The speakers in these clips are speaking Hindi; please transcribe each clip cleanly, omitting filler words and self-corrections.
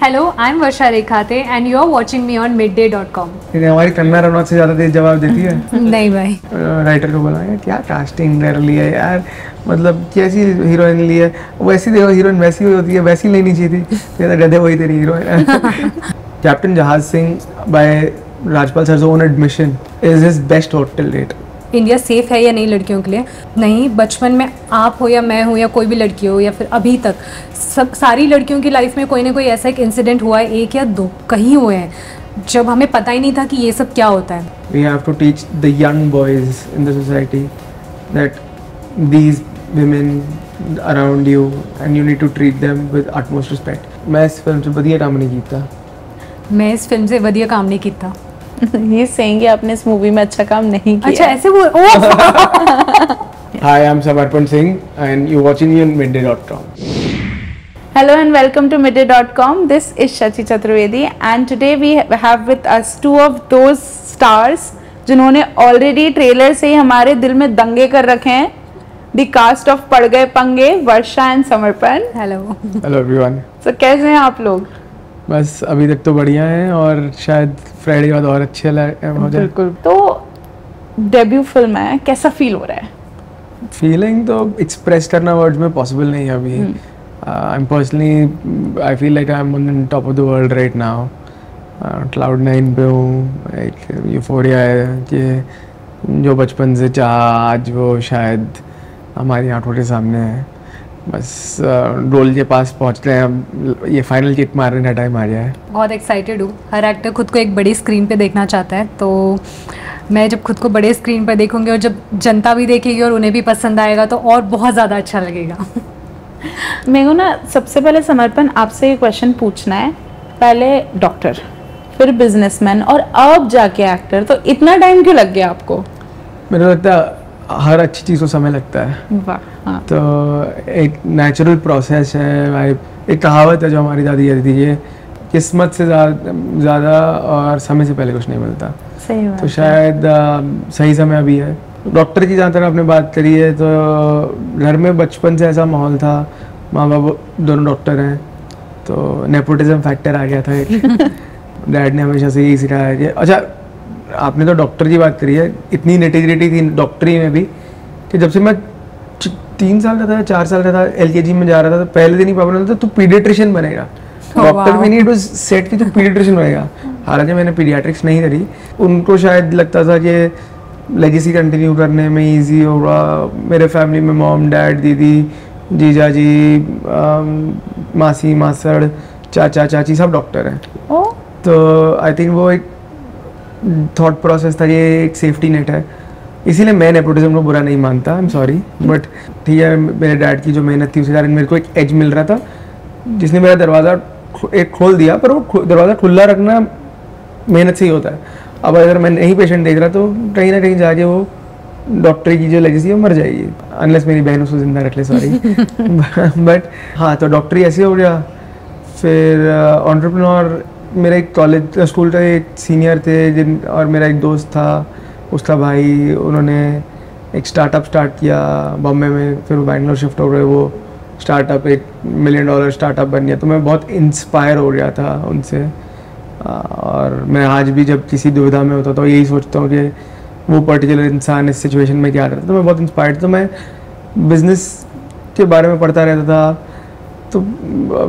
Hello, I'm Varsha Rekhate and you're watching me on midday.com. हमारी कंगना रनौत से ज़्यादा तेज जवाब देती है। नहीं भाई। राइटर को बोला यार क्या कास्टिंग कर ली है यार, मतलब कैसी हीरोइन ली है, वैसी देखो हीरोइन वैसी होती है, वैसी लेनी चाहिए थी, तेरा गधे वही तेरी heroine. Captain Jahaj Singh by Rajpal सर's own admission is his best work till date. India safe है या नहीं लड़कियों के लिए? नहीं, बचपन में आप हो या मैं हो या कोई भी लड़की हो या फिर अभी तक सारी लड़कियों की लाइफ में कोई ना कोई ऐसा एक इंसिडेंट हुआ है, एक या दो कहीं हुए हैं, जब हमें पता ही नहीं था कि ये सब क्या होता है। We have to teach the young boys in the society that these women around you and you need to treat them with utmost respect. मैं इस फिल्म से बढ़िया काम नहीं कीता। मैं इस फिल्म से बढ़िया काम नहीं कीता। ये सेंगे आपने इस मूवी में अच्छा काम नहीं किया। अच्छा ऐसे बोल। Hi, I'm Samarpan Singh and you're watching me on midday.com. Hello and welcome to midday.com. This is Shachi Chaturvedi and today we have with us two of those stars जिन्होंने already ट्रेलर से ही हमारे दिल में दंगे कर रखे हैं। The cast of पड़ गए पंगे, वर्षा and समर्पण। हेलो। Hello everyone. So कैसे हैं आप लोग? बस अभी तक तो बढ़िया है और शायद फ्राइडे के बाद और अच्छे हो जाए। बिल्कुल। तो डेब्यू फिल्म है, कैसा फील हो रहा है? फीलिंग तो एक्सप्रेस करना वर्ड्स में पॉसिबल नहीं है अभी। I am personally I feel like I am on top of the world right now. Cloud 9 पे हूँ, एक यूफोरिया है कि जो बचपन से चाह आज वो शायद हमारी आंखों के सामने है। बस रोल के पास पहुँचते हैं, ये फाइनल किक मारने का टाइम आ गया है। बहुत एक्साइटेड हूँ। हर एक्टर खुद को एक बड़ी स्क्रीन पे देखना चाहता है, तो मैं जब खुद को बड़े स्क्रीन पर देखूंगी और जब जनता भी देखेगी और उन्हें भी पसंद आएगा तो और बहुत ज़्यादा अच्छा लगेगा। मेरे को ना सबसे पहले समर्पण आपसे ये क्वेश्चन पूछना है, पहले डॉक्टर फिर बिजनेसमैन और अब जाके एक्टर, तो इतना टाइम क्यों लग गया आपको? मुझे लगता है हर अच्छी चीज़ को समय लगता है। वाह। हाँ। तो एक नेचुरल प्रोसेस है। एक कहावत है जो हमारी दादी कहती थी, ये किस्मत से ज़्यादा और समय से पहले कुछ नहीं मिलता। सही बात तो शायद सही समय अभी है। डॉक्टर की जहाँ तक आपने बात करी है, तो घर में बचपन से ऐसा माहौल था, माँ बाप दोनों डॉक्टर हैं, तो नेपोटिज्म फैक्टर आ गया था एक। डैड ने हमेशा से यही सिखाया है कि अच्छा, आपने तो डॉक्टर की बात करी है, इतनी नेटिग्रिटी थी डॉक्टरी में भी कि जब से मैं 3 साल का था, 4 साल का था, LKG में जा रहा था, तो पहले दिन ही पापा ने बोला तू पीडियाट्रिशियन बनेगा। डॉक्टर भी नहीं, इट वाज सेट कि तू पीडियाट्रिशियन बनेगा। हालांकि मैंने पीडियाट्रिक्स नहीं करी, उनको शायद लगता था कि लेगेसी कंटिन्यू करने में इजी होगा। मेरे फैमिली में मॉम, डैड, दीदी, जीजा जी, मासी, मासड़, चाचा, चाची सब डॉक्टर हैं। तो आई थिंक वो एक थॉट प्रोसेस था, ये एक सेफ्टी नेट है। इसीलिए मैं नेपोटिज्म को बुरा नहीं मानता, आई एम सॉरी, बट ठीक है, मेरे डैड की जो मेहनत थी उसके कारण मेरे को एक एज मिल रहा था, जिसने मेरा दरवाज़ा एक खोल दिया। पर वो दरवाज़ा खुला रखना मेहनत से ही होता है। अब अगर मैं नहीं पेशेंट देख रहा तो कहीं ना कहीं जाके वो डॉक्टरी की जो लेगेसी है मर जाएगी, अनलेस मेरी बहन उसको जिंदा रख ले, सॉरी। बट हाँ, तो डॉक्टरी ऐसे हो गया। फिर एंटरप्रेन्योर, मेरे एक कॉलेज स्कूल का एक सीनियर थे और मेरा एक दोस्त था, उसका भाई, उन्होंने एक स्टार्टअप स्टार्ट किया बॉम्बे में, फिर वो बैंगलोर शिफ्ट हो गए। वो स्टार्टअप एक $1 मिलियन स्टार्टअप बन गया। तो मैं बहुत इंस्पायर हो गया था उनसे, और मैं आज भी जब किसी दुविधा में होता तो यही सोचता हूँ कि वो पर्टिकुलर इंसान इस सिचुएशन में क्या करता। तो मैं बहुत इंस्पायर्ड, तो मैं बिज़नेस के बारे में पढ़ता रहता था। तो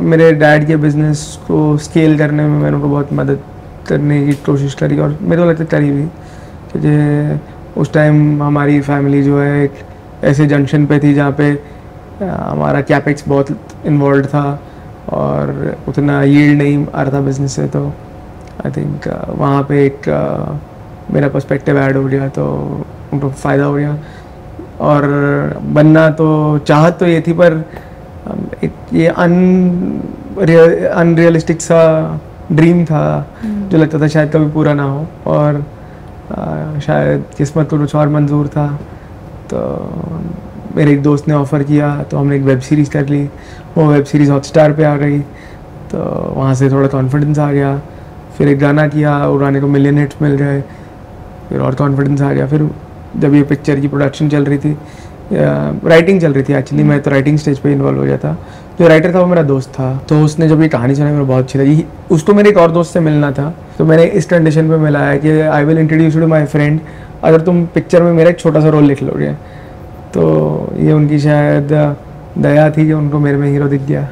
मेरे डैड के बिज़नेस को स्केल करने में मैंने उनको बहुत मदद करने की कोशिश करी, और मेरे को लगता करी भी, क्योंकि उस टाइम हमारी फैमिली जो है एक ऐसे जंक्शन पे थी जहाँ पे हमारा कैपेक्स बहुत इन्वॉल्व था और उतना यील्ड नहीं आ रहा था बिज़नेस से। तो आई थिंक वहाँ पे एक मेरा पर्सपेक्टिव ऐड हो गया, तो उनको फ़ायदा हो गया। और बनना तो चाहत तो ये थी, पर एक ये अनरियलिस्टिक सा ड्रीम था जो लगता था शायद कभी पूरा ना हो, और शायद किस्मत को कुछ और मंजूर था। तो मेरे एक दोस्त ने ऑफ़र किया, तो हमने एक वेब सीरीज़ कर ली। वो वेब सीरीज़ हॉटस्टार पे आ गई, तो वहाँ से थोड़ा कॉन्फिडेंस आ गया। फिर एक गाना किया, वो गाने को मिलियन हिट्स मिल गए, फिर और कॉन्फिडेंस आ गया। फिर जब ये पिक्चर की प्रोडक्शन चल रही थी, राइटिंग चल रही थी एक्चुअली, मैं तो राइटिंग स्टेज पे इन्वॉल्व हो गया था, जो राइटर था वो मेरा दोस्त था, तो उसने जब ये कहानी सुनाई मेरे बहुत अच्छी लगी। उसको मेरे एक और दोस्त से मिलना था, तो मैंने इस कंडीशन पे मिला है कि I will introduce you to my friend, अगर तुम पिक्चर में मेरा एक छोटा सा रोल लिख लोगे। तो ये उनकी शायद दया थी कि उनको मेरे में हीरो दिख गया।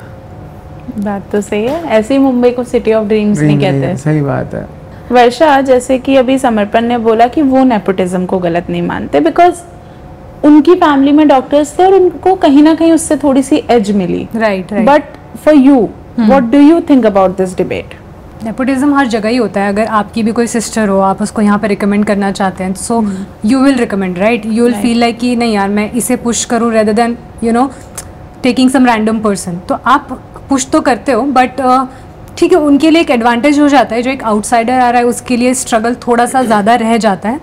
बात तो सही है, ऐसे ही मुंबई को सिटी ऑफ ड्रीम्स नहीं कहते हैं। सही बात है। वर्षा, जैसे कि अभी समर्पण ने बोला कि वो नेपोटिज्म को गलत नहीं मानते, बिकॉज उनकी फैमिली में डॉक्टर्स थे और उनको कहीं ना कहीं उससे थोड़ी सी एज मिली। Right. But for you, what do you think about this debate? Nepotism हर जगह ही होता है। अगर आपकी भी कोई सिस्टर हो, आप उसको यहाँ पे रिकमेंड करना चाहते हैं, so you will recommend, right? You will feel like कि नहीं यार, मैं इसे पुश करूँ rather than taking some random person. तो आप पुश तो करते हो, बट ठीक है, उनके लिए एक एडवांटेज हो जाता है। जो एक आउटसाइडर आ रहा है उसके लिए स्ट्रगल थोड़ा सा ज़्यादा रह जाता है।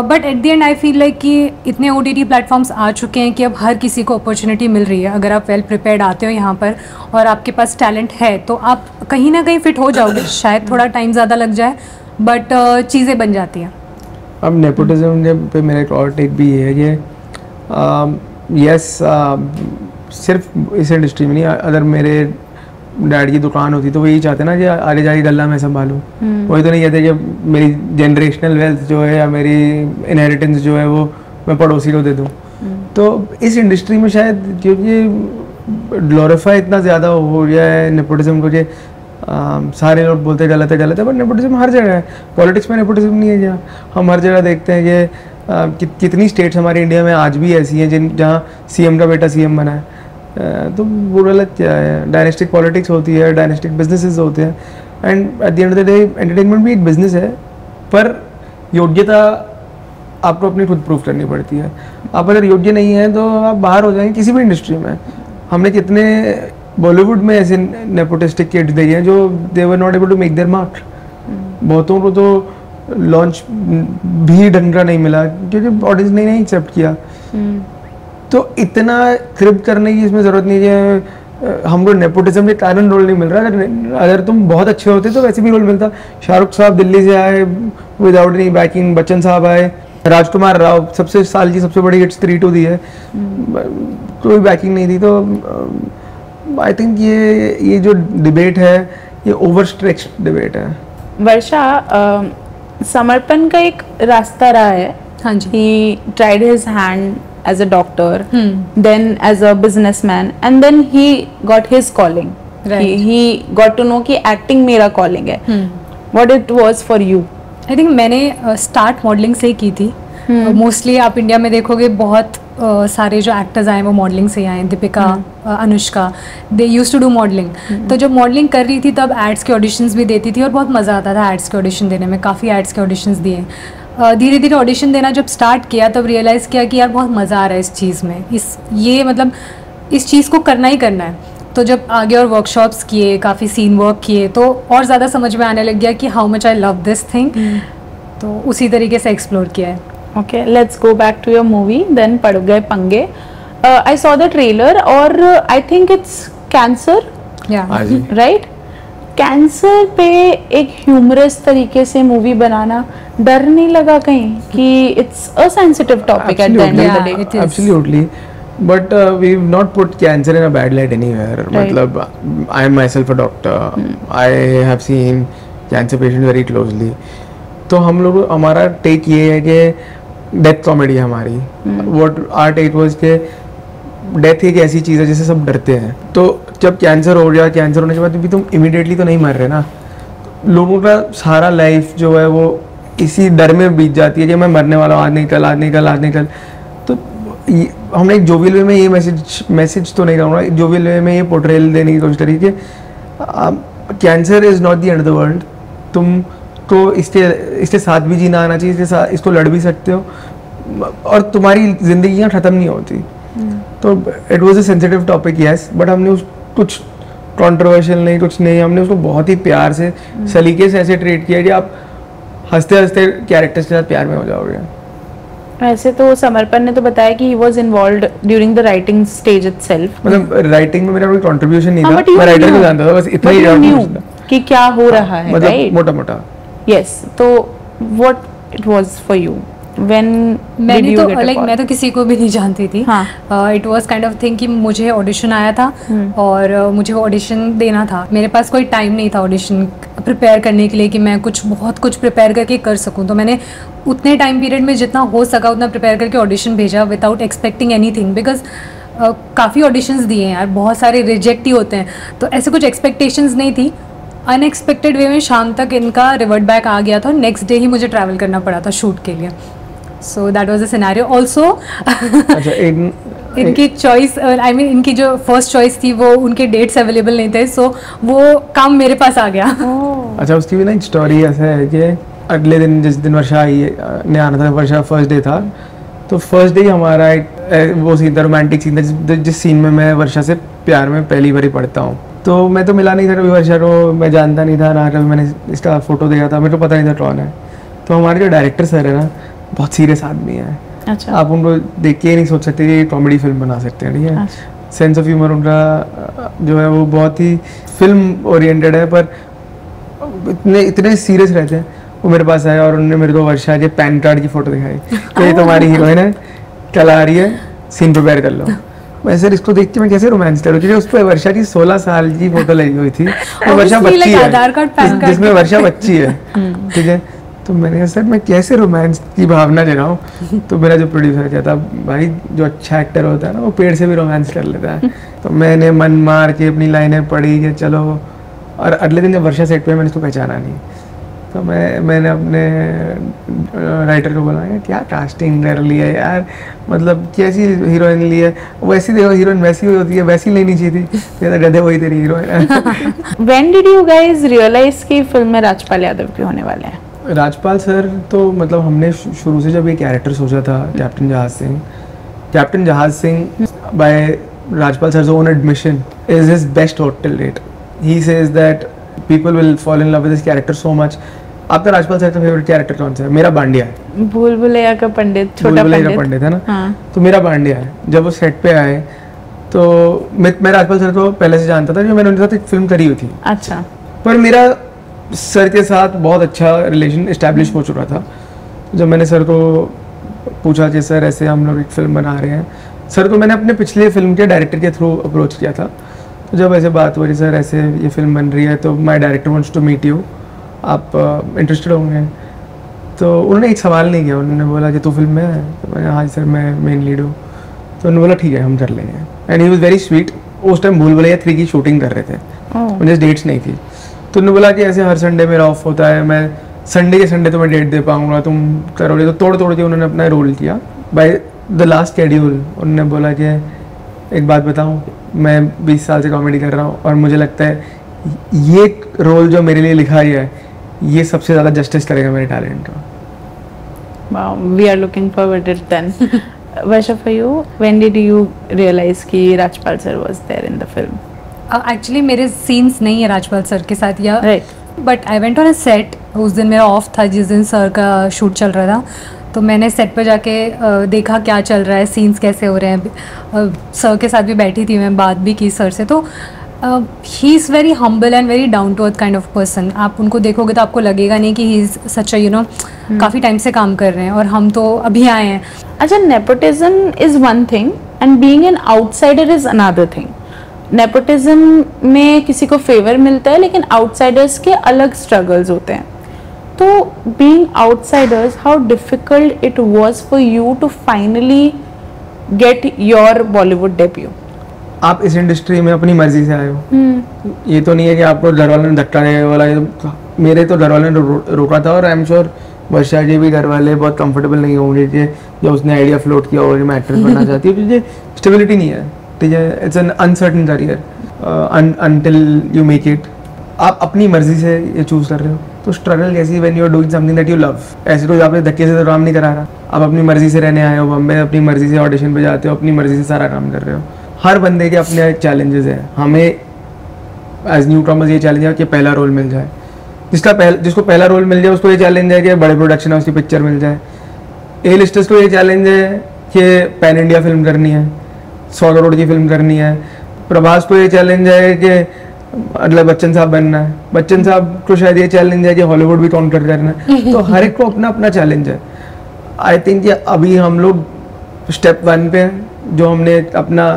But at the and I feel like कि इतने OTT प्लेटफॉर्म्स आ चुके हैं कि अब हर किसी को अपॉर्चुनिटी मिल रही है। अगर आप वेल प्रिपेयर्ड आते हो यहाँ पर और आपके पास टैलेंट है, तो आप कहीं ना कहीं फिट हो जाओगे। शायद थोड़ा टाइम ज़्यादा लग जाए, बट चीज़ें बन जाती हैं। अब नेपोटिज्म पे मेरा एक और टेक भी ये है कि यस, सिर्फ इस इंडस्ट्री में नहीं, अगर मेरे डैड की दुकान होती तो वो यही चाहते ना कि आगे जाके गल्ला मैं संभालूं। वही तो नहीं कहते कि मेरी जनरेशनल वेल्थ जो है या मेरी इनहेरिटेंस जो है वो मैं पड़ोसी को दे दूं। तो इस इंडस्ट्री में शायद क्योंकि ग्लोरीफाई इतना ज़्यादा हो गया है नेपोटिज्म को कि सारे लोग बोलते हैं गलत है, बट नेपोटिज्म हर जगह है। पॉलिटिक्स में नेपोटिज्म नहीं है जहाँ हम हर जगह देखते हैं कि कितनी स्टेट्स हमारे इंडिया में आज भी ऐसी हैं जहाँ CM का बेटा CM बना है। तो वो गलत क्या है? डायनेस्टिक पॉलिटिक्स होती है, डायनेस्टिक बिजनेसेस होते हैं, and at the end of the day entertainment भी एक बिजनेस है, पर योग्यता आपको अपनी खुद प्रूव करनी पड़ती है। आप अगर योग्य नहीं है तो आप बाहर हो जाएंगे किसी भी इंडस्ट्री में। हमने कितने बॉलीवुड में ऐसे नेपोटिस्टिक किड्स देखे हैं जो they were not able to make their mark. बहुतों को तो लॉन्च भी ढंग का नहीं मिला क्योंकि ऑडियंस ने नहीं एक्सेप्ट किया। तो इतना क्रिप करने की इसमें ज़रूरत नहीं है। हमको नेपोटिज्म के कारण रोल नहीं मिल रहा। अगर तुम बहुत अच्छे होते तो वैसे भी रोल मिलता। शाहरुख साहब दिल्ली से आए विदाउट एनी बैकिंग, बच्चन साहब आए, राजकुमार राव सबसे साल की सबसे बड़ी हिट्स 3-2 दी है, कोई बैकिंग नहीं थी। तो आई थिंक ये जो डिबेट है ये ओवर स्ट्रेच्ड डिबेट है। वर्षा, समर्पण का एक रास्ता रहा है। हाँ जी। He tried his hand as a doctor, then as a businessman, and then he got his calling. Right. He got to know कि acting मेरा calling है. What it was for you? I think मैंने स्टार्ट मॉडलिंग से ही की थी। मोस्टली आप इंडिया में देखोगे बहुत सारे जो एक्टर्स आए वो मॉडलिंग से ही आए। Deepika, Anushka, they used to do modelling. तो जब मॉडलिंग कर रही थी तब एड्स के ऑडिशंस भी देती थी और बहुत मज़ा आता था एड्स के ऑडिशन देने में। काफ़ी एड्स के ऑडिशंस दिए। धीरे धीरे ऑडिशन देना जब स्टार्ट किया तब रियलाइज़ किया कि यार बहुत मज़ा आ रहा है इस चीज़ में, इस चीज़ को करना ही करना है। तो जब आगे और वर्कशॉप्स किए, काफ़ी सीन वर्क किए, तो और ज़्यादा समझ में आने लग गया कि how much I love this thing. तो उसी तरीके से एक्सप्लोर किया है। Okay, let's go back to your movie, then पड़ गए पंगे। I saw the trailer और I think it's cancer, right? Cancer पे एक ह्यूमरस तरीके से मूवी बनाना, डर नहीं लगा कहीं कि it's a sensitive topic at the end of the day? Absolutely, but we've not put cancer in a bad light anywhere. मतलब I am myself a doctor. I have seen cancer patients very closely. तो हम लोग, हमारा टेक ये है कि डेथ कॉमेडी है हमारी। What our take was कि डेथ एक ऐसी चीज़ है जिससे सब डरते हैं। तो जब कैंसर हो गया, कैंसर होने के बाद भी तुम इमीडिएटली तो नहीं मर रहे ना। लोगों का सारा लाइफ जो है वो इसी डर में बीत जाती है कि मैं मरने वाला हूँ, आज नहीं कल, आज नहीं कल, आज नहीं कल। तो हमने एक जोवियल वे में ये मैसेज तो नहीं कहूँगा, जोवियल वे में ये पोर्ट्रेल देने की कोशिश करी कि cancer is not the end of the world. तुम तो इसके साथ भी जीना आना चाहिए, इसके साथ इसको लड़ भी सकते हो और तुम्हारी जिंदगियाँ ख़त्म नहीं होती। तो it was a sensitive topic, yes, but हमने कुछ कंट्रोवर्शियल नहीं, कुछ नहीं, हमने उसको बहुत ही प्यार से, सलीके से ऐसे ट्रीट किया कि आप हंसते हंसते कैरेक्टर्स के साथ प्यार में हो जाओगे। ऐसे तो समर्पण ने तो बताया कि he was involved during the writing stage itself. मतलब राइटिंग में मेरा कोई कंट्रीब्यूशन नहीं था, मैं राइटर को जानता था, बस इतना ही जानता था कि क्या हो रहा है, मतलब मोटा मोटा। यस, तो what it was for you? When मैंने did you तो get a लाइक call? मैं तो किसी को भी नहीं जानती थी. हाँ. It was kind of thing कि मुझे ऑडिशन आया था और मुझे वो ऑडिशन देना था. मेरे पास कोई टाइम नहीं था ऑडिशन प्रिपेयर करने के लिए कि मैं बहुत कुछ प्रिपेयर करके कर सकूं. तो मैंने उतने टाइम पीरियड में जितना हो सका उतना प्रिपेयर करके ऑडिशन भेजा विदाउट एक्सपेक्टिंग एनीथिंग. बिकॉज काफ़ी ऑडिशंस दिए हैं यार, बहुत सारे रिजेक्ट ही होते हैं. तो ऐसे कुछ एक्सपेक्टेशंस नहीं थी. अनएक्सपेक्टेड वे में शाम तक इनका रिवर्ट बैक आ गया था. नेक्स्ट डे ही मुझे ट्रैवल करना पड़ा था शूट के लिए. So that was the scenario. Also अच्छा इनकी चॉइस आई मीन इनकी जो फर्स्ट चॉइस थी वो उनके डेट्स अवेलेबल नहीं थे. सो वो काम मेरे पास आ गया. अच्छा उसकी भी ना एक स्टोरी ऐसा है कि अगले दिन जिस दिन वर्षा आई ने आना था, वर्षा फर्स्ट डे था. तो फर्स्ट डे ही हमारा एक वो सीन था, रोमांटिक सीन था, जिस सीन में मैं वर्षा से प्यार में पहली बार ही पढ़ता हूँ. तो मैं तो मिला नहीं था कभी वर्षा को, मैं जानता नहीं था ना, कभी मैंने इसका फोटो देखा था, मेरे को पता नहीं था कौन है. तो हमारे जो डायरेक्टर सर है ना, बहुत सीरियस आदमी है. अच्छा. आप उनको देख के ही नहीं सोच सकते कि कॉमेडी फिल्म बना सकते हैं. ठीक है. सेंस ऑफ ह्यूमर उनका जो है वो बहुत ही फिल्म ओरिएंटेड है, पर इतने सीरियस रहते हैं. वो मेरे पास आया और उन्होंने मेरे को वर्षा के पैन कार्ड की फोटो दिखाई. ये तुम्हारी हीरोइन है, कल आ रही है, सीन प्रिपेयर कर लो. वैसे इसको देख के मैं कैसे रोमांस करूँ, क्योंकि उस पर वर्षा की 16 साल की फोटो लगी हुई थी और वर्षा बच्ची है, जिसमें वर्षा बच्ची है. ठीक है. तो मैंने कहा सर मैं कैसे रोमांस की भावना दे रहा हूँ. तो मेरा जो प्रोड्यूसर कहता भाई जो अच्छा एक्टर होता है ना वो पेड़ से भी रोमांस कर लेता है. तो मैंने मन मार के अपनी लाइनें पढ़ी कि चलो. और अगले दिन जब वर्षा सेट पे मैंने उसको पहचाना नहीं. तो मैंने अपने राइटर को बोला क्या कास्टिंग कर ली है यार, मतलब कैसी हीरोइन ली है. वैसी देखो हीरोइन वैसी होती है, वैसी लेनी चाहिए थी. तो गधे वही तेरी heroine. When did you guys realize कि फिल्म में राजपाल यादव भी होने वाले हैं? राजपाल सर तो मतलब हमने शुरू से जब ये कैरेक्टर सोचा था captain Jahaj Singh by Rajpal सर's own admission is his best hope till date. He says that people will fall in love with his character so much. आपका राजपाल सर का फेवरेट कैरेक्टर कौन सा है? मेरा बांडिया है. भूल भुलैया का पंडित, छोटा पंडित है ना. हाँ. तो मेरा बांडिया है. जब वो सेट पे आए तो मैं राजपाल सर को पहले से जानता था, जो मैंने उनके साथ एक फिल्म करी हुई थी. अच्छा. पर मेरा सर के साथ बहुत अच्छा रिलेशन एस्टैब्लिश हो चुका था. जब मैंने सर को पूछा कि सर ऐसे हम लोग एक फिल्म बना रहे हैं, सर को मैंने अपने पिछले फिल्म के डायरेक्टर के थ्रू अप्रोच किया था. तो जब ऐसे बात हो रही सर ऐसे ये फिल्म बन रही है तो my director wants to meet you, आप इंटरेस्टेड होंगे. तो उन्होंने एक सवाल नहीं किया, उन्होंने बोला कि तू फिल्म में है. तो मैंने हाँ सर मैं मेन लीड हूँ. तो उन्होंने बोला ठीक है हम कर लेंगे. And he was very sweet. उस टाइम भूल भुलैया 3 की शूटिंग कर रहे थे, मुझे डेट्स नहीं थी. तो उन्होंने बोला कि ऐसे हर संडे मेरा ऑफ होता है, मैं संडे के संडे तो मैं डेट दे पाऊंगा, तुम करोगे. तो तोड़ के उन्होंने अपना रोल किया. बाय द लास्ट शेड्यूल उन्होंने बोला कि एक बात बताऊं, मैं 20 साल से कॉमेडी कर रहा हूँ और मुझे लगता है ये रोल जो मेरे लिए लिखा ही है ये सबसे ज़्यादा जस्टिस करेगा मेरे टैलेंट का. Wow, we are looking forward to it then. Varsha, for you, when did you realize कि Rajpal sir was there in the film? Actually मेरे सीन्स नहीं है राजपाल सर के साथ या Right. But I went on a set. उस दिन मेरा ऑफ था जिस दिन सर का शूट चल रहा था. तो मैंने सेट पर जाके देखा क्या चल रहा है, सीन्स कैसे हो रहे हैं. सर के साथ भी बैठी थी मैं, बात भी की सर से. तो he is very humble and very down to earth kind of person. आप उनको देखोगे तो आपको लगेगा नहीं कि ही इज़ सच अ काफ़ी टाइम से काम कर रहे हैं और हम तो अभी आए हैं. अच्छा, nepotism is one thing and being an outsider is another thing. Nepotism में किसी को फेवर मिलता है लेकिन आउटसाइडर्स के अलग स्ट्रगल्स होते हैं. तो being outsiders, how difficult it was for you to finally get your Bollywood debut? आप इस इंडस्ट्री में अपनी मर्जी से आए हो. ये तो नहीं है कि आपको घर वालों ने धक्का देने वाला. मेरे तो घर वालों ने रोका था और आई एम श्योर वर्षा के भी घर वाले बहुत कंफर्टेबल नहीं होंगे कि जब उसने आइडिया फ्लोट किया और मैं एक्ट्रेस बनना चाहती हूँ. मुझे स्टेबिलिटी नहीं है. ठीक है. It's an uncertain career until you make it. आप अपनी मर्जी से ये चूज कर रहे हो तो स्ट्रगल कैसी when you are doing something that you love. ऐसे तो आपने धक्के से तो काम नहीं करा रहा. आप अपनी मर्जी से रहने आए हो बम्बे, अपनी मर्जी से ऑडिशन पे जाते हो, अपनी मर्जी से सारा काम कर रहे हो. हर बंदे के अपने चैलेंजेस हैं. हमें एज न्यू कमर्स ये चैलेंज है कि पहला रोल मिल जाए. जिसको पहला रोल मिल जाए उसको ये चैलेंज है कि बड़े प्रोडक्शन हाउस की पिक्चर मिल जाए. ए लिस्टर्स को ये चैलेंज है कि पैन इंडिया फिल्म करनी है, 100 करोड़ की फिल्म करनी है. प्रभास को ये चैलेंज है कि मतलब बच्चन साहब बनना है. बच्चन साहब को शायद ये चैलेंज है कि हॉलीवुड भी काउंटर करना है. तो हर एक को अपना अपना चैलेंज है. आई थिंक अभी हम लोग स्टेप 1 पे हैं, जो हमने अपना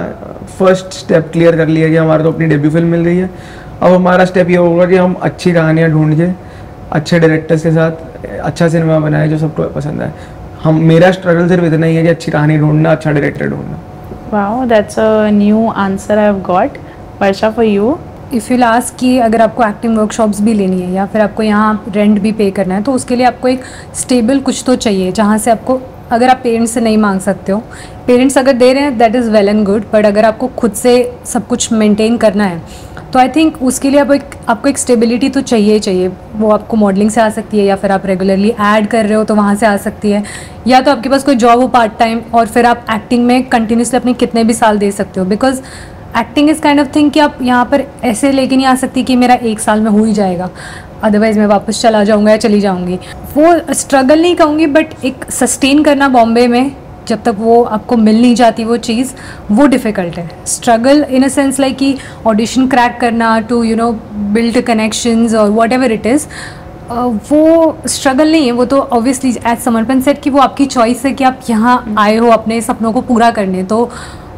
फर्स्ट स्टेप क्लियर कर लिया कि हमारे तो अपनी डेब्यू फिल्म मिल रही है। अब हमारा स्टेप ये होगा कि हम अच्छी कहानियाँ ढूंढ के अच्छे डायरेक्टर्स के साथ अच्छा सिनेमा बनाए जो सबको पसंद आए। मेरा स्ट्रगल सिर्फ इतना ही है कि अच्छी कहानी ढूंढना, अच्छा डायरेक्टर ढूंढना। Wow, that's a new answer I've got. Varsha, for you? If you last कि अगर आपको एक्टिंग वर्कशॉप्स भी लेनी है या फिर आपको यहाँ रेंट भी पे करना है, तो उसके लिए आपको एक स्टेबल कुछ तो चाहिए जहाँ से आपको, अगर आप पेरेंट्स से नहीं मांग सकते हो, पेरेंट्स अगर दे रहे हैं that is well and good, but अगर आपको खुद से सब कुछ मेंटेन करना है तो आई थिंक उसके लिए आपको एक स्टेबिलिटी तो चाहिए ही चाहिए। वो आपको मॉडलिंग से आ सकती है, या फिर आप रेगुलरली ऐड कर रहे हो तो वहाँ से आ सकती है, या तो आपके पास कोई जॉब हो पार्ट टाइम, और फिर आप एक्टिंग में कंटिन्यूसली अपने कितने भी साल दे सकते हो। Because acting is kind of thing कि आप यहाँ पर ऐसे लेके नहीं आ सकती कि मेरा 1 साल में हो ही जाएगा, अदरवाइज़ मैं वापस चला जाऊँगा या चली जाऊँगी। वो स्ट्रगल नहीं कहूँगी, बट एक सस्टेन करना बॉम्बे में जब तक वो आपको मिल नहीं जाती वो चीज़, वो डिफ़िकल्ट है। Struggle in a sense like कि ऑडिशन क्रैक करना टू बिल्ड कनेक्शंस और वॉट एवर इट इज़, वो स्ट्रगल नहीं है। वो तो ऑब्वियसली एज समर्पण सेट कि वो आपकी चॉइस है कि आप यहाँ आए हो अपने सपनों को पूरा करने, तो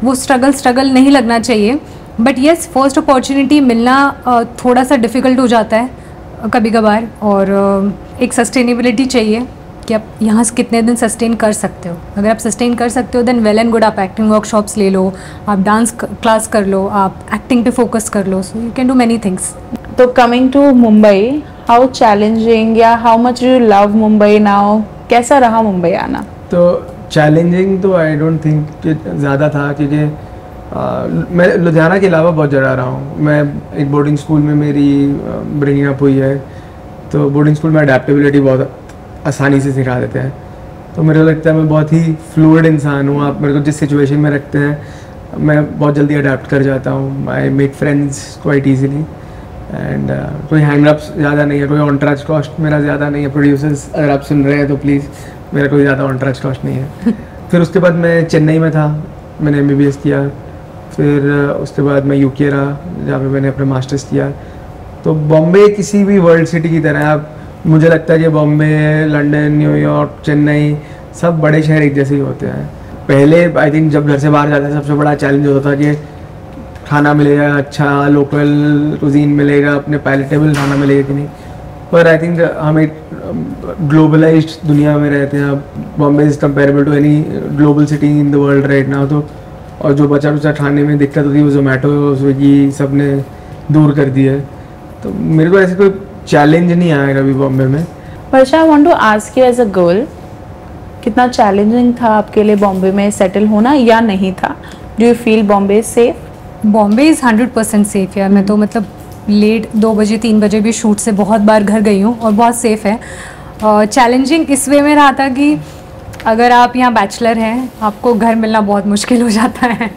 वो स्ट्रगल नहीं लगना चाहिए। बट येस, फर्स्ट अपॉर्चुनिटी मिलना थोड़ा सा डिफ़िकल्ट हो जाता है कभी कभार, और एक सस्टेनेबिलिटी चाहिए कि आप यहाँ से कितने दिन सस्टेन कर सकते हो। अगर आप सस्टेन कर सकते हो देन वेल एंड गुड, आप एक्टिंग वर्कशॉप्स ले लो, आप डांस क्लास कर लो, आप एक्टिंग पे फोकस कर लो, so you can do many things. तो coming to Mumbai, how challenging या how much you love Mumbai now, कैसा रहा मुंबई आना? तो चैलेंजिंग तो आई डोंट थिंक कि ज़्यादा था, क्योंकि मैं लुधियाना के अलावा बहुत जगह रहा हूँ। मैं एक बोर्डिंग स्कूल में मेरी ब्रिंगिंग अप हुई है, तो बोर्डिंग स्कूल में अडेप्टेबिलिटी बहुत आसानी से सिखा देते हैं। तो मेरे को लगता है मैं बहुत ही फ्लूइड इंसान हूँ। आप मेरे को जिस सिचुएशन में रखते हैं मैं बहुत जल्दी अडेप्ट कर जाता हूँ। I make friends quite easily, and कोई हैंगअप्स ज़्यादा नहीं है, कोई ऑनट्राच कॉस्ट मेरा ज़्यादा नहीं है। प्रोड्यूसर्स अगर आप सुन रहे हैं तो प्लीज़, मेरा कोई ज़्यादा ऑनट्राच कॉस्ट नहीं है। फिर उसके बाद मैं चेन्नई में था, मैंने MBBS किया। फिर उसके बाद मैं UK रहा, जहाँ पे मैंने अपना मास्टर्स किया। तो बॉम्बे किसी भी वर्ल्ड सिटी की तरह, आप मुझे लगता है कि बॉम्बे, लंदन, न्यूयॉर्क, चेन्नई सब बड़े शहर एक जैसे ही होते हैं। पहले आई थिंक जब घर से बाहर जाते हैं सबसे बड़ा चैलेंज होता था कि खाना मिलेगा अच्छा, लोकल कुजीन मिलेगा, अपने पैलेटेबल खाना मिलेगा कि नहीं। पर आई थिंक हम एक ग्लोबलाइज्ड दुनिया में रहते हैं। Bombay is comparable to any global city in the world right now. तो और जो बचा कुचा खाने में दिक्कत होती है वो जोमेटो, स्विगी सब ने दूर कर दी है। तो मेरे को ऐसे कोई चैलेंज नहीं आया कभी बॉम्बे में। Varsha, I want to ask you as a girl, कितना चैलेंजिंग था आपके लिए बॉम्बे में सेटल होना या नहीं था? Do you feel Bombay is safe? Bombay is 100% safe यार। मैं तो मतलब लेट 2 बजे 3 बजे भी शूट से बहुत बार घर गई हूँ और बहुत सेफ़ है। चैलेंजिंग इस वे में रहा था कि अगर आप यहाँ बैचलर हैं, आपको घर मिलना बहुत मुश्किल हो जाता है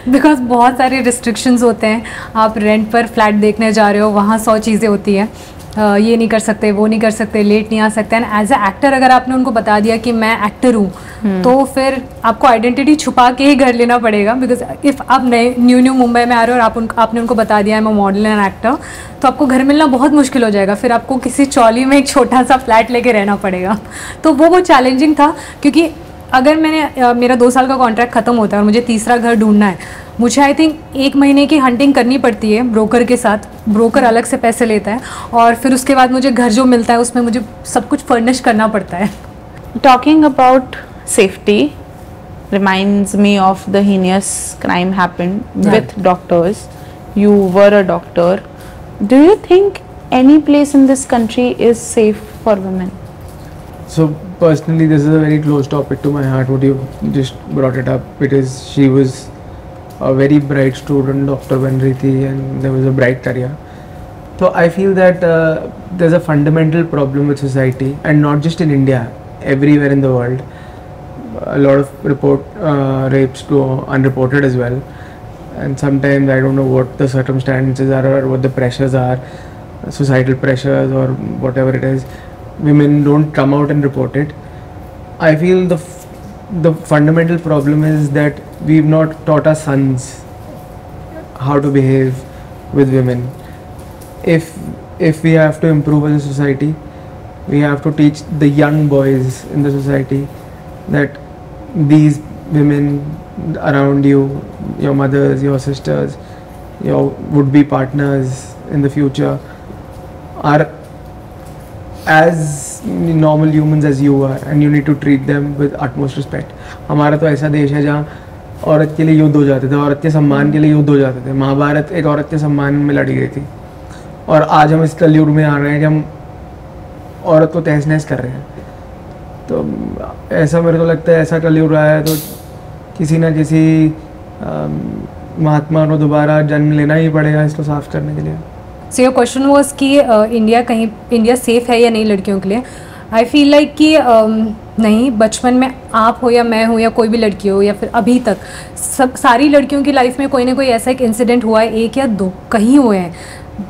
बिकॉज बहुत सारे रिस्ट्रिक्शंस होते हैं। आप रेंट पर फ्लैट देखने जा रहे हो, वहाँ 100 चीज़ें होती हैं, ये नहीं कर सकते, वो नहीं कर सकते, लेट नहीं आ सकते। एंड एज अ एक्टर अगर आपने उनको बता दिया कि मैं एक्टर हूँ, तो फिर आपको आइडेंटिटी छुपा के ही घर लेना पड़ेगा। बिकॉज इफ़ आप नए न्यू मुंबई में आ रहे हो और आपने उनको बता दिया है मैं मॉडल एंड एक्टर, तो आपको घर मिलना बहुत मुश्किल हो जाएगा। फिर आपको किसी चौली में एक छोटा सा फ्लैट लेके रहना पड़ेगा। तो वो चैलेंजिंग था, क्योंकि अगर मेरा 2 साल का कॉन्ट्रैक्ट ख़त्म होता है और मुझे तीसरा घर ढूंढना है, मुझे आई थिंक 1 महीने की हंटिंग करनी पड़ती है ब्रोकर के साथ। ब्रोकर अलग से पैसे लेता है, और फिर उसके बाद मुझे घर जो मिलता है उसमें मुझे सब कुछ फर्निश करना पड़ता है। Talking about safety reminds me of the heinous crime happened with doctors. You were a doctor. Do you think any place in this country is safe for women? So personally, this is a very close topic to my heart. What you just brought it up, because she was a very bright student, Dr. bन रही थी, and there was a bright career. So I feel that there's a fundamental problem with society, and not just in India, everywhere in the world. A lot of rapes go unreported as well, and sometimes I don't know what the circumstances are or what the pressures are, societal pressures or whatever it is. Women don't come out and report it. I feel the fundamental problem is that we've not taught our sons how to behave with women. If we have to improve as a society, we have to teach the young boys in the society that these women around you, your mothers, your sisters, your would-be partners in the future, are as normal humans as you are, and you need to treat them with utmost respect. हमारा तो ऐसा देश है जहाँ औरत के लिए युद्ध हो जाते थे, औरत के सम्मान के लिए युद्ध हो जाते थे। महाभारत एक औरत के सम्मान में लड़ी गई थी, और आज हम इस कलयुग में आ रहे हैं कि हम औरत को तहस नहस कर रहे हैं। तो ऐसा मेरे को लगता है, ऐसा कलयुग रहा है तो किसी ना किसी महात्मा को दोबारा जन्म लेना ही पड़ेगा इसको साफ करने के लिए। सो योर क्वेश्चन वाज कि इंडिया सेफ है या नहीं लड़कियों के लिए। आई फील लाइक कि नहीं, बचपन में आप हो या मैं हो या कोई भी लड़की हो या फिर अभी तक सारी लड़कियों की लाइफ में कोई ना कोई ऐसा एक इंसिडेंट हुआ है, एक या दो कहीं हुए हैं,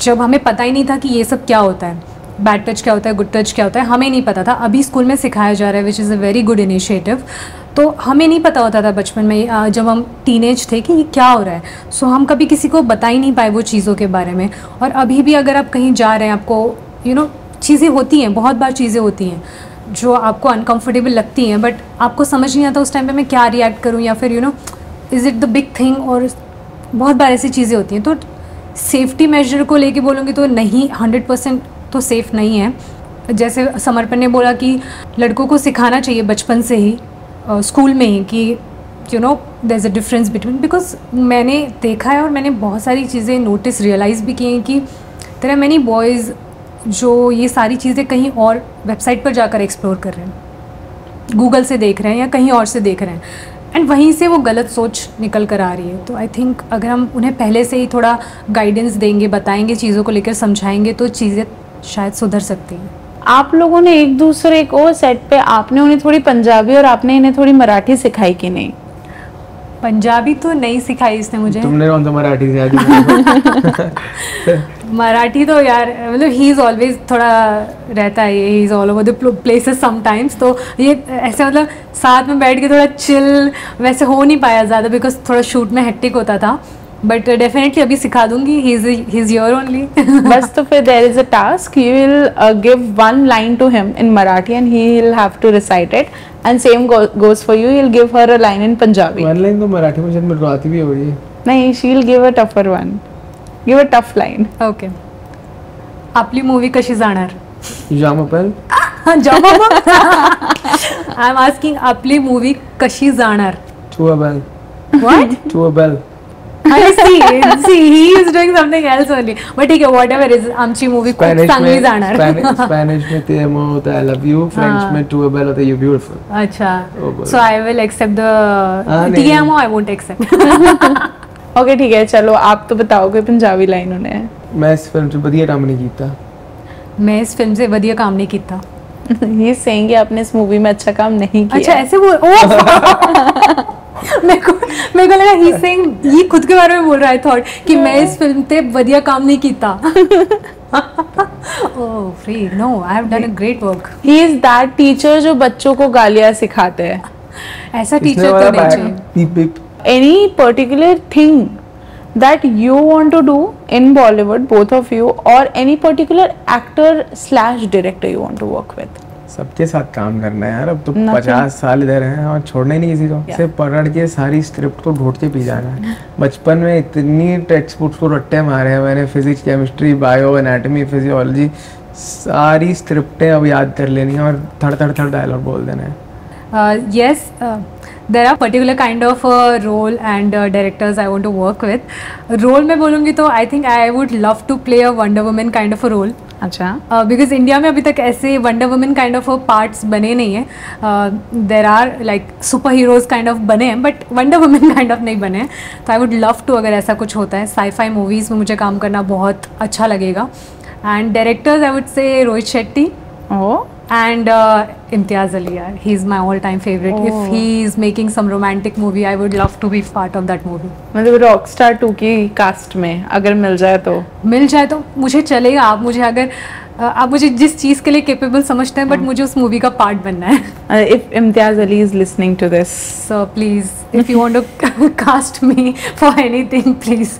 जब हमें पता ही नहीं था कि ये सब क्या होता है, बैड टच क्या होता है, गुड टच क्या होता है, हमें नहीं पता था। अभी स्कूल में सिखाया जा रहा है, which is a very good initiative. तो हमें नहीं पता होता था बचपन में, जब हम टीनेज थे, कि ये क्या हो रहा है। सो हम कभी किसी को बता ही नहीं पाए वो चीज़ों के बारे में। और अभी भी अगर आप कहीं जा रहे हैं, आपको चीज़ें होती हैं, बहुत बार चीज़ें होती हैं जो आपको अनकंफर्टेबल लगती हैं, बट आपको समझ नहीं आता उस टाइम पे मैं क्या रिएक्ट करूं, या फिर is it the big thing. और बहुत बार ऐसी चीज़ें होती हैं। तो सेफ्टी मेजर को लेके बोलूँगी तो नहीं, 100% तो सेफ़ नहीं है। जैसे समर्पण ने बोला कि लड़कों को सिखाना चाहिए बचपन से ही, स्कूल में ही, कि there is a difference between, because मैंने देखा है और मैंने बहुत सारी चीज़ें नोटिस रियलाइज़ भी की हैं कि देयर आर मेनी बॉयज़ जो ये सारी चीज़ें कहीं और वेबसाइट पर जाकर एक्सप्लोर कर रहे हैं, गूगल से देख रहे हैं या कहीं और से देख रहे हैं, एंड वहीं से वो गलत सोच निकल कर आ रही है। तो आई थिंक अगर हम उन्हें पहले से ही थोड़ा गाइडेंस देंगे, बताएंगे, चीज़ों को लेकर समझाएंगे, तो चीज़ें शायद सुधर सकती हैं। आप लोगों ने एक दूसरे को सेट पे, आपने उन्हें थोड़ी पंजाबी और आपने इन्हें थोड़ी मराठी सिखाई कि नहीं? पंजाबी तो नहीं सिखाई इसने मुझे। तुमने कौन सा मराठी से मराठी तो यार, मतलब ही इज़ ऑलवेज थोड़ा रहता है, he is all over the places sometimes. तो ये ऐसे मतलब साथ में बैठ के थोड़ा चिल वैसे हो नहीं पाया ज़्यादा, बिकॉज थोड़ा शूट में हेक्टिक होता था। बट डेफिनेटली अभी सिखा दूंगी, ही इज़ योर ओनली। बस तो फिर there is a task, you will give one line to him in Marathi and he will have to recite it, and same goes for you, you will give her a line in Punjabi. One line तो मराठी में शायद मेरे को आती भी होगी। नहीं, she will give a tougher one, give a tough line. Okay, आपली मूवी कशी जाणार? जामपल जामपल आई एम आस्किंग, आपली मूवी कशी जाणार? टू अ बेल। व्हाट? टू अ बेल। I see he is doing something else only, but ठीक है, whatever is, आमची मूवी खूप चांगली जाणार। स्पैनिश में ते मो होता है I love you, फ्रेंच में टू अ बेल होता है you beautiful। अच्छा, so I will accept the TMO, I won't accept। Okay ठीक है, चलो आप तो बताओ कोई पंजाबी लाइन उन्हें। मैं इस फिल्म से बढ़िया काम नहीं किया। मैं इस फिल्म से बढ़िया काम नहीं किया। ये सेंगे आपने इस मूवी में अच्छा काम नहीं किया। अच्छा, ऐसे बोल। मेरे को लगा ही सेइंग, ये खुद के बारे में बोल रहा है, थॉट कि मैं इस फिल्म पे बढ़िया काम नहीं किया। Oh free, no, I have done a great work. He is that teacher जो बच्चों को गालियां सिखाते हैं। ऐसा टीचर तो नहीं चाहिए। Any particular thing that you want to do in Bollywood, both of you, or any particular actor / director you want to work with? सबके साथ काम करना है यार, अब तो 50 साल इधर हैं और छोड़ना ही नहीं किसी को। सिर्फ पकड़ के सारी स्क्रिप्ट को ढूंढ के पी जाना है। बचपन में इतनी टेक्स्ट बुक्स को रट्टे मारे हैं मैंने, physics, chemistry, bio, anatomy, physiology, सारी स्क्रिप्टें अब याद कर लेनी है और थड़ थड़ थड़ डायलॉग बोल देना है। Yes, there are particular kind of role and directors I want to work with. Role में बोलूँगी तो I think I would love to play a Wonder Woman kind of a role. अच्छा, बिकॉज इंडिया में अभी तक ऐसे wonder woman kind of parts बने नहीं हैं। There are like superheroes kind of बने हैं, but wonder woman kind of नहीं बने हैं। तो आई वुड लव टू, अगर ऐसा कुछ होता है, साई-फाई मूवीज़ में मुझे काम करना बहुत अच्छा लगेगा। And directors I would say Rohit Shetty and Imtiaz Ali, yaar, he's my all-time favorite. If he is making some romantic movie, I would love to be part of that movie. मतलब Rockstar 2 की कास्ट में अगर मिल जाए तो मुझे चलेगा। आप मुझे जिस चीज़ के लिए केपेबल समझते हैं, बट मुझे उस मूवी का पार्ट बनना है। If Imtiaz Ali is listening to this, so please, if you want to cast me for anything, please.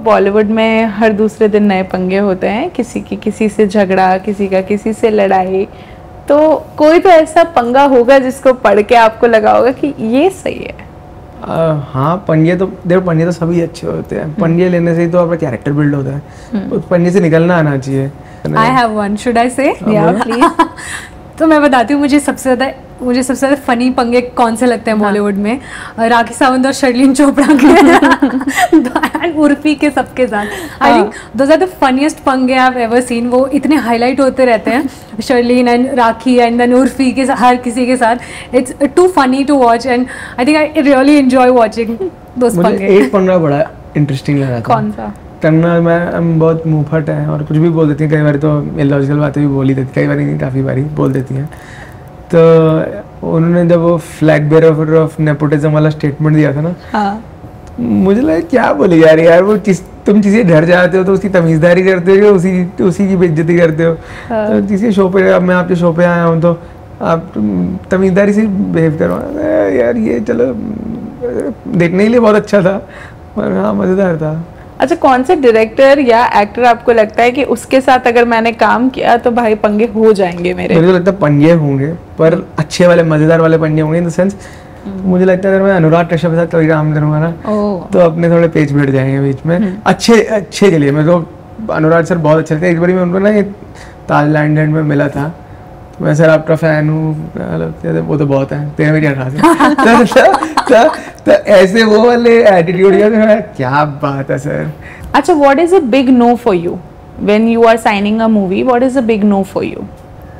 Bollywood में हर दूसरे दिन नए पंगे होते हैं, किसी से झगड़ा, किसी का किसी से लड़ाई, तो कोई तो ऐसा पंगा होगा जिसको पढ़ के आपको लगा होगा कि ये सही है। हाँ, पंगे तो देखो, पंगे तो सभी अच्छे होते हैं, पंगे लेने से ही तो आपका कैरेक्टर बिल्ड होता है, उस पंगे से निकलना आना चाहिए। I have one, should I से? या प्लीज। तो मैं बताती हूँ, मुझे सबसे ज़्यादा फनी पंगे कौन से लगते हैं बॉलीवुड में, राखी सावंत और शर्लिन चोपड़ा के एंड उर्फी के सबके साथ। I think those are the funniest पंगे आई हैव एवर सीन। वो इतने हाईलाइट होते रहते हैं, Sherlyn and Rakhi and then Urfi के हर किसी के साथ। It's too funny to watch and I think I really enjoy watching those पंगे। मुझे एक पंगा बड़ा इंटरेस्टिंग लगा था। कौन सा? तन्ना मैं बहुत मुंहफट है और कुछ भी बोल देती हैं, कई बार तो इलॉजिकल बातें भी बोल ही देती, कई बार नहीं, काफ़ी बारी बोल देती हैं। तो उन्होंने जब वो फ्लैग बेरर ऑफ नेपोटिज्म वाला स्टेटमेंट दिया था ना, हाँ। मुझे लगा क्या बोली जा रही है यार, वो तुम किसी घर जाते हो तो उसकी तमीज़दारी करते हो, उसी की बेइज्जती करते हो। तो किसी शो पे, अब मैं आपके शो पे आया हूँ तो आप तमीज़दारी से बिहेव करो यार। ये चलो देखने के लिए बहुत अच्छा था, पर हाँ मज़ेदार था। अच्छा, कौन से डायरेक्टर या एक्टर आपको लगता है कि उसके साथ अगर मैंने काम किया तो भाई पंगे हो जाएंगे मेरे? मुझे तो लगता है पंगे होंगे, पर अच्छे वाले मज़ेदार वाले पंगे होंगे। इन द सेंस मुझे लगता है अगर मैं अनुराग कश्यप के साथ कभी काम करूंगा ना, तो अपने थोड़े पेच बैठ जाएंगे बीच में, अच्छे के लिए। मैं तो अनुराग सर बहुत अच्छे थे। एक बार मैं उनको ना ये ताजलैंड में मिला था, तो मैं सर आपका फैन हूँ, वो तो बहुत है, तेरा मेरी खास तो ऐसे वो वाले एटीट्यूड, क्या बात है सर। अच्छा, what is a big no for you when you are signing a movie? What is a big no for you?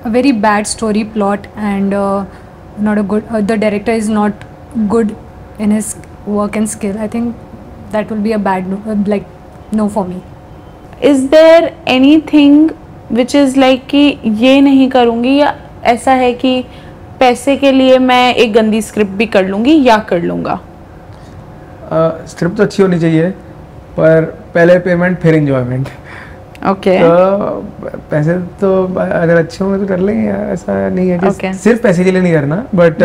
A very bad story plot and not a good. The director is not good in his work and skill. I think that will be a bad no, no for me. Is there anything which is like कि ये नहीं करूँगी, या ऐसा है कि पैसे के लिए मैं एक गंदी स्क्रिप्ट भी कर लूँगी या कर लूँगा? स्क्रिप्ट तो अच्छी होनी चाहिए, पर पहले पेमेंट फिर एंजॉयमेंट। ओके। तो पैसे तो अगर अच्छे होंगे तो कर लेंगे, ऐसा नहीं है कि सिर्फ पैसे के लिए नहीं करना, बट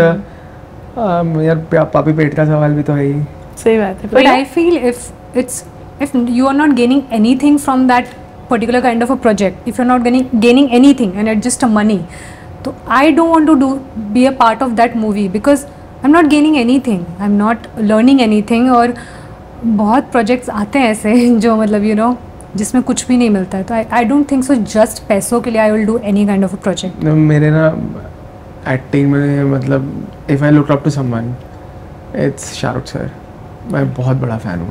यार पापी पेट का सवाल भी तो है ही। सही बात है। But I feel if you are not gaining anything from that particular kind of a project, if you're not gaining anything and it's just a money, so I don't want to be a part of that movie because I'm not gaining anything, I'm not learning anything। और बहुत projects आते हैं ऐसे जो मतलब जिसमें कुछ भी नहीं मिलता है, तो I don't think so just पैसों के लिए I will do any kind of a project. मेरे ना एक्टिंग में मतलब if I look up to someone, it's Shahrukh sir. मैं बहुत बड़ा फ़ैन हूँ,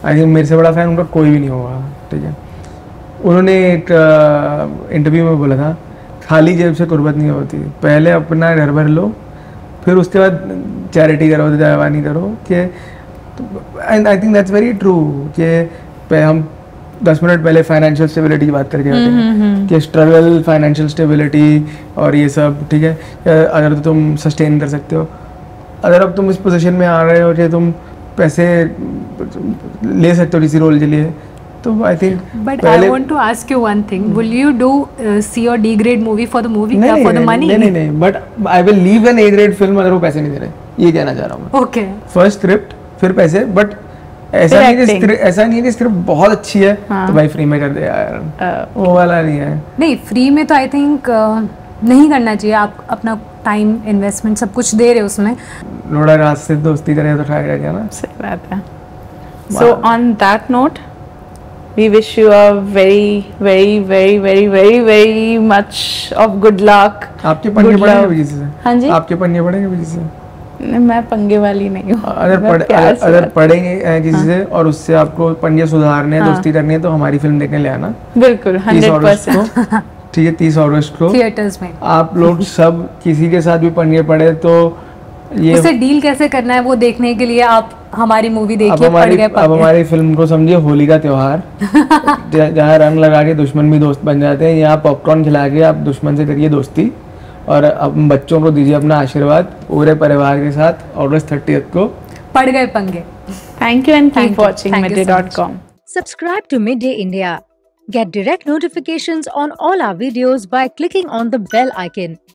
आई थिंक मेरे से बड़ा फ़ैन उनका कोई भी नहीं होगा, ठीक है। उन्होंने एक इंटरव्यू में बोला था, खाली जेब से कुर्बत नहीं होती, पहले अपना घर भर लो, फिर उसके बाद चैरिटी करो, दयावानी करो। कि and I think that's very true कि हम 10 मिनट पहले फाइनेंशियल स्टेबिलिटी की बात करके आते हैं कि स्ट्रगल, फाइनेंशियल स्टेबिलिटी और ये सब, ठीक है। अगर तो तुम सस्टेन कर सकते हो, अगर अब तुम इस पोजीशन में आ रहे हो कि तुम पैसे ले सकते हो किसी रोल के लिए, तो I think. But I want to ask you one thing, will you do C और D grade movie for the movie या फॉर द मनी? नहीं, but I will leave an A grade film अगर वो पैसे नहीं दे रहे, ये कहना चाह रहा हूँ मैं। ओके, फर्स्ट स्क्रिप्ट फिर पैसे, बट ऐसा नहीं है कि स्क्रिप्ट बहुत अच्छी है तो भाई फ्री में कर दे यार, वो वाला नहीं है। नहीं, फ्री में तो आई थिंक नहीं करना चाहिए। आप अपना टाइम, इन्वेस्टमेंट सब कुछ दे रहे हो उसमें। लोड़ा रात से दोस्ती करे तो खाएगा क्या ना। सही बात है। So on that note, we wish you a very much of good luck. आपके पंगे पड़ेंगे बीच से? हाँ जी, आपके पंगे पड़ेंगे बीच से? मैं पंगे वाली नहीं हूँ। अगर पढ़ेंगे किसी से और उससे आपको पंगे सुधारने हैं, दोस्ती करनी है, तो हमारी फिल्म देखने ले आना। बिल्कुल, 100%। ठीक है, 30 अगस्त को थिएटर्स में आप लोग सब किसी के साथ भी पंगे पड़े तो ये उसे डील कैसे करना है वो देखने के लिए आप हमारी मूवी देखिए। अब हमारी फिल्म को समझिए होली का त्योहार, जहाँ रंग लगा के दुश्मन भी दोस्त बन जाते हैं, यहाँ पॉपकॉर्न खिला के आप दुश्मन से करिए दोस्ती, और अब बच्चों को दीजिए अपना आशीर्वाद पूरे परिवार के साथ अगस्त 30 को। पड़ गए पंगे। Thank you and keep watching Midday.com. Subscribe to Midday India. Get direct notifications on all our videos by clicking on the bell icon.